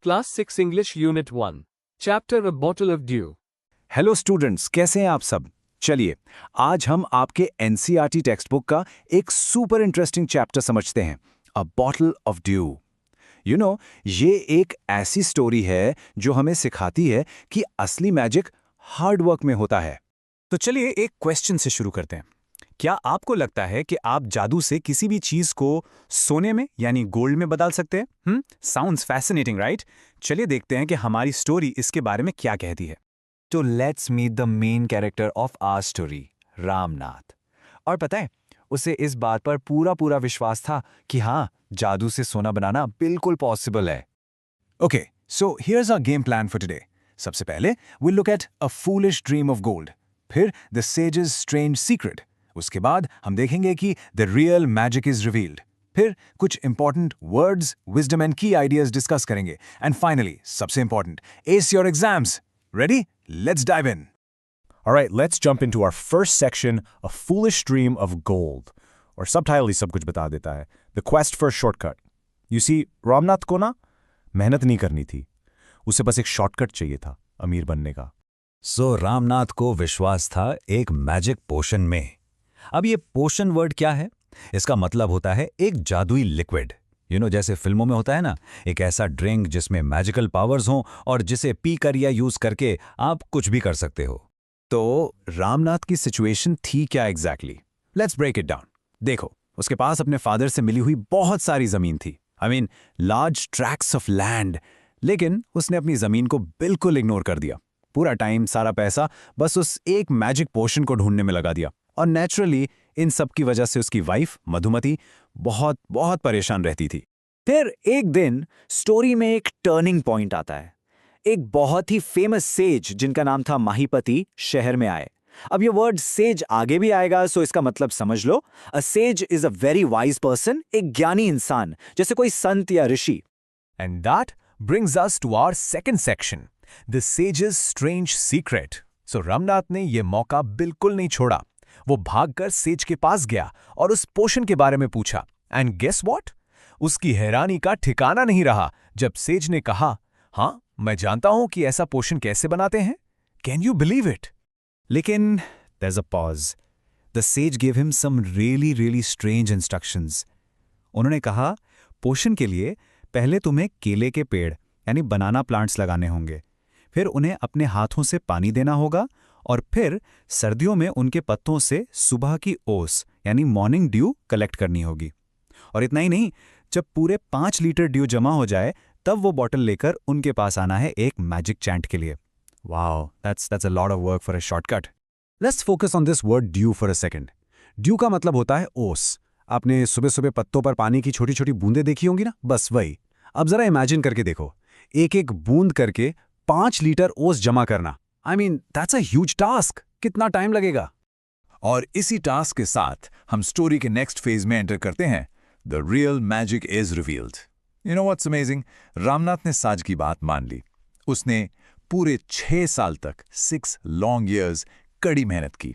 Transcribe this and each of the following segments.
Class 6 English Unit 1. Chapter A Bottle of Dew. Hello students, कैसे हैं आप सब? चलिए आज हम आपके एनसीईआरटी टेक्स्ट बुक का एक सुपर इंटरेस्टिंग चैप्टर समझते हैं, अ बॉटल ऑफ ड्यू। ये एक ऐसी स्टोरी है जो हमें सिखाती है कि असली मैजिक हार्ड वर्क में होता है। तो चलिए एक क्वेश्चन से शुरू करते हैं। क्या आपको लगता है कि आप जादू से किसी भी चीज को सोने में यानी गोल्ड में बदल सकते हैं? Sounds fascinating, right? चलिए देखते हैं कि हमारी स्टोरी इसके बारे में क्या कहती है। तो let's meet the main character of our story, Ramnath. और पता है, उसे इस बात पर पूरा विश्वास था कि हाँ, जादू से सोना बनाना बिल्कुल पॉसिबल है। Okay, so here's our game plan for today. सबसे पहले we look at a foolish dream of gold, फिर द सेजेस स्ट्रेंज सीक्रेट। उसके बाद हम देखेंगे कि the real magic is revealed, फिर कुछ important words, wisdom and key ideas discuss करेंगे, एंड फाइनली सबसे important, ace your exams. Ready? Let's dive in. All right, let's jump into our first section, A Foolish Dream of Gold. और subtitle ही सब कुछ बता देता है, The Quest for a Shortcut. You see, Ramnath को ना मेहनत नहीं करनी थी, उसे बस एक शॉर्टकट चाहिए था अमीर बनने का। सो रामनाथ को विश्वास था एक मैजिक पोशन में। अब ये पोशन वर्ड क्या है? इसका मतलब होता है एक जादुई लिक्विड। जैसे फिल्मों में होता है ना, एक ऐसा ड्रिंक जिसमें मैजिकल पावर्स हों और जिसे पीकर या यूज करके आप कुछ भी कर सकते हो। तो रामनाथ की सिचुएशन थी क्या exactly? Let's break it down. देखो, उसके पास अपने फादर से मिली हुई बहुत सारी जमीन थी, लार्ज ट्रैक्ट्स ऑफ लैंड। लेकिन उसने अपनी जमीन को बिल्कुल इग्नोर कर दिया। पूरा टाइम, सारा पैसा बस उस एक मैजिक पोशन को ढूंढने में लगा दिया। और नेचुरली इन सब की वजह से उसकी वाइफ मधुमती बहुत परेशान रहती थी। फिर एक दिन स्टोरी में एक टर्निंग पॉइंट आता है। एक बहुत ही फेमस सेज जिनका नाम था माहीपति शहर में आए। अब ये वर्ड सेज आगे भी आएगा, सो इसका मतलब समझ लो। A sage is a very wise person, एक ज्ञानी इंसान, जैसे कोई संत या ऋषि। And that brings us to our second section, The Sage's Strange Secret. So Ramnath ने ये मौका बिल्कुल नहीं छोड़ा। वो भागकर सेज के पास गया और उस पोशन के बारे में पूछा। And guess what? उसकी हैरानी का ठिकाना नहीं रहा जब सेज ने कहा, हाँ, मैं जानता हूं कि ऐसा पोशन कैसे बनाते हैं। Can you believe it? लेकिन there's a pause. The sage gave him some really strange instructions. उन्होंने कहा, पोशन के लिए पहले तुम्हें केले के पेड़ यानी बनाना प्लांट्स लगाने होंगे, फिर उन्हें अपने हाथों से पानी देना होगा, और फिर सर्दियों में उनके पत्तों से सुबह की ओस यानी मॉर्निंग ड्यू कलेक्ट करनी होगी। और इतना ही नहीं, जब पूरे 5 लीटर ड्यू जमा हो जाए तब वो बॉटल लेकर उनके पास आना है एक मैजिक चैंट के लिए। Wow, that's a lot of work for a shortcut. Let's focus on this word dew for a second. Due का मतलब होता है ओस। आपने सुबह पत्तों पर पानी की छोटी बूंदें देखी होंगी ना, बस वही। अब जरा इमेजिन करके देखो, एक बूंद करके 5 लीटर ओस जमा करना। that's a huge task. कितना टाइम लगेगा? और इसी टास्क के साथ हम स्टोरी के नेक्स्ट फेज में एंटर करते हैं, the real magic is revealed. You know what's amazing? Ramnath ने साज की बात मान ली। उसने पूरे 6 साल तक 6 लॉन्ग ईयर्स कड़ी मेहनत की।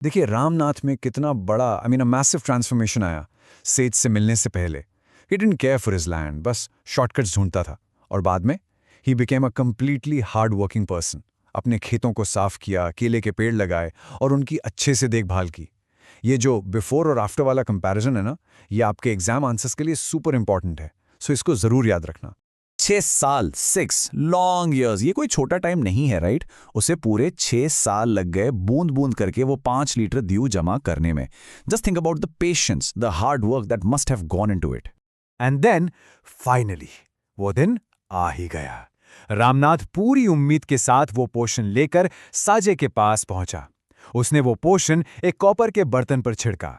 देखिए रामनाथ में कितना बड़ा मैसिव ट्रांसफॉर्मेशन आया सेज से मिलने से पहले। He didn't care for his land, बस शॉर्टकट्स ढूंढता था। और बाद में he became a completely hard working person. अपने खेतों को साफ किया, केले के पेड़ लगाए और उनकी अच्छे से देखभाल की। ये जो बिफोर और आफ्टर वाला कंपैरिजन है ना, ये आपके एग्जाम आंसर्स के लिए सुपर इंपॉर्टेंट है, सो इसको जरूर याद रखना। 6 साल, 6 लॉन्ग ईयर्स, ये कोई छोटा टाइम नहीं है, राइट? उसे पूरे 6 साल लग गए बूंद बूंद करके वो 5 लीटर ड्यू जमा करने में। Just think about the patience, the hard work that must have gone into it. And then finally वो दिन आ ही गया। रामनाथ पूरी उम्मीद के साथ वो पोशन लेकर साजे के पास पहुंचा। उसने वो पोशन एक कॉपर के बर्तन पर छिड़का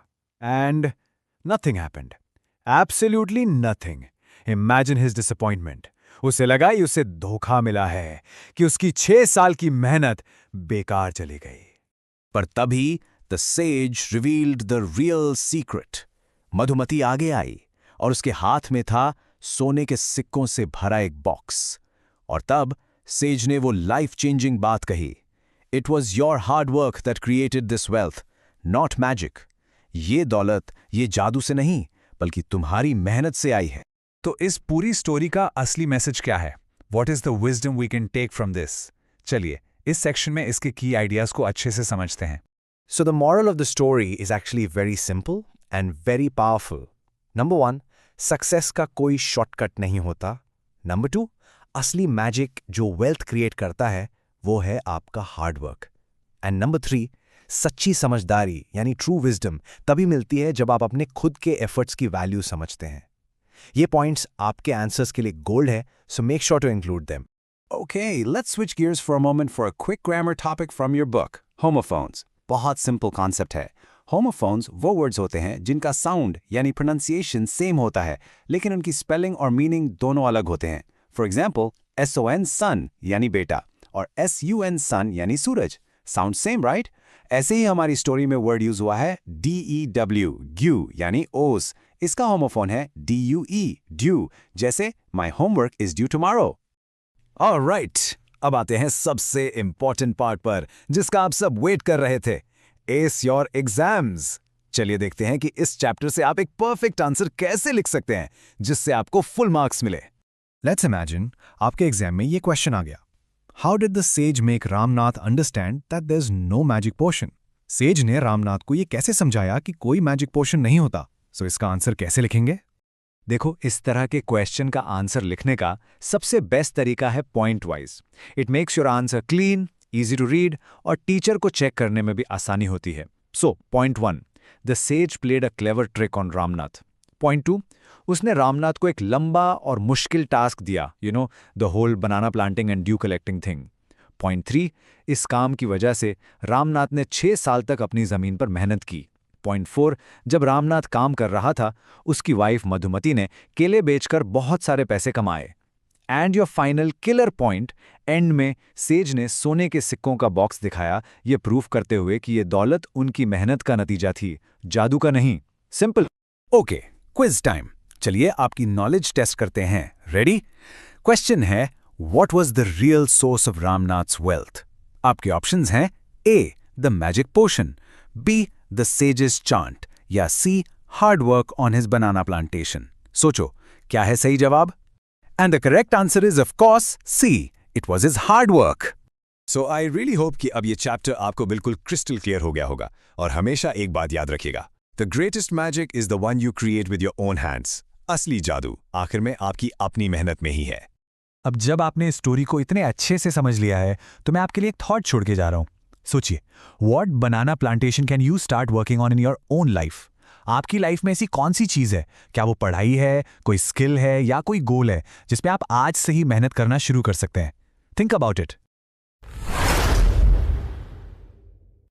and nothing happened, absolutely nothing. Imagine his disappointment. उसे लगा ही उसे धोखा मिला है, कि उसकी 6 साल की मेहनत बेकार चली गई। पर तभी the sage revealed the real secret. Madhumati आगे आई और उसके हाथ में था सोने के सिक्कों से भरा एक बॉक्स। और तब सेज ने वो लाइफ चेंजिंग बात कही, it was your hard work that created this wealth, not magic. ये दौलत, ये जादू से नहीं, बल्कि तुम्हारी मेहनत से आई है। तो इस पूरी स्टोरी का असली मैसेज क्या है? What is the wisdom we can take from this? चलिए इस सेक्शन में इसके की आइडियाज को अच्छे से समझते हैं. So the moral of the story is actually very simple and very powerful. Number 1, success का कोई शॉर्टकट नहीं होता. Number 2, असली मैजिक जो वेल्थ क्रिएट करता है वो है आपका हार्ड वर्क. एंड नंबर 3, सच्ची समझदारी यानी ट्रू विजडम तभी मिलती है जब आप अपने खुद के एफर्ट्स की वैल्यू समझते हैं. ये पॉइंट्स आपके आंसर्स के लिए गोल्ड है, so make sure to include them. Okay, let's switch gears for a moment for a quick grammar topic from your book, homophones. बहुत सिंपल कॉन्सेप्ट है. Homophones वो वर्ड्स होते हैं जिनका साउंड यानी प्रोनाउंसिएशन सेम होता है लेकिन उनकी स्पेलिंग और मीनिंग दोनों अलग होते हैं. फॉर एग्जाम्पल, SON सन यानी बेटा और SUN सन यानी सूरज. Sound same, right? ऐसे ही हमारी स्टोरी में वर्ड यूज हुआ है DEW ग्यू यानी ओस. इसका होमोफोन है DUE ड्यू, जैसे my homework is due tomorrow. Alright, अब आते हैं सबसे इंपॉर्टेंट पार्ट पर जिसका आप सब वेट कर रहे थे. S your exams. चलिए देखते हैं कि इस चैप्टर से आप एक परफेक्ट आंसर कैसे लिख सकते हैं जिससे आपको फुल मार्क्स मिले. लेट्स इमेजिन आपके एग्जाम में ये क्वेश्चन आ गया. How did the sage make Ramnath understand that there is no magic potion? Sage ने रामनाथ को ये कैसे समझाया कि कोई मैजिक पोशन नहीं होता? सो इसका आंसर कैसे लिखेंगे? देखो, इस तरह के क्वेश्चन का आंसर लिखने का सबसे बेस्ट तरीका है point wise. It makes your answer clean, easy to read और टीचर को चेक करने में भी आसानी होती है. So point 1, the sage played a clever trick on Ramnath. Point 2, उसने रामनाथ को एक लंबा और मुश्किल टास्क दिया, the whole banana planting and dew collecting thing. Point 3, इस काम की वजह से रामनाथ ने 6 साल तक अपनी जमीन पर मेहनत की. पॉइंट 4, जब रामनाथ काम कर रहा था उसकी वाइफ मधुमती ने केले बेचकर बहुत सारे पैसे कमाए. And your final killer point, and में सेज ने सोने के सिक्कों का बॉक्स दिखाया, ये प्रूफ करते हुए कि ये दौलत उनकी मेहनत का नतीजा थी, जादू का नहीं. सिंपल. Okay, quiz time. चलिए आपकी नॉलेज टेस्ट करते हैं. रेडी? क्वेश्चन है, what was the real source of Ramnath's wealth? आपके ऑप्शंस हैं A, the magic potion, B, the sages chant या C, hard work on his banana plantation. सोचो, क्या है सही जवाब? And the correct answer is of course C, it was his hard work. So I really hope कि अब ये chapter आपको बिल्कुल क्रिस्टल क्लियर हो गया होगा. और हमेशा एक बात याद रखिएगा, the greatest magic is the one you create with your own hands. असली जादू आखिर में आपकी अपनी मेहनत में ही है. अब जब आपने इस स्टोरी को इतने अच्छे से समझ लिया है तो मैं आपके लिए एक थॉट छोड़ के जा रहा हूं. सोचिए, what banana plantation can you start working on in your own life? आपकी लाइफ में ऐसी कौन सी चीज है? क्या वो पढ़ाई है, कोई स्किल है या कोई गोल है जिस पे आप आज से ही मेहनत करना शुरू कर सकते हैं? Think about it.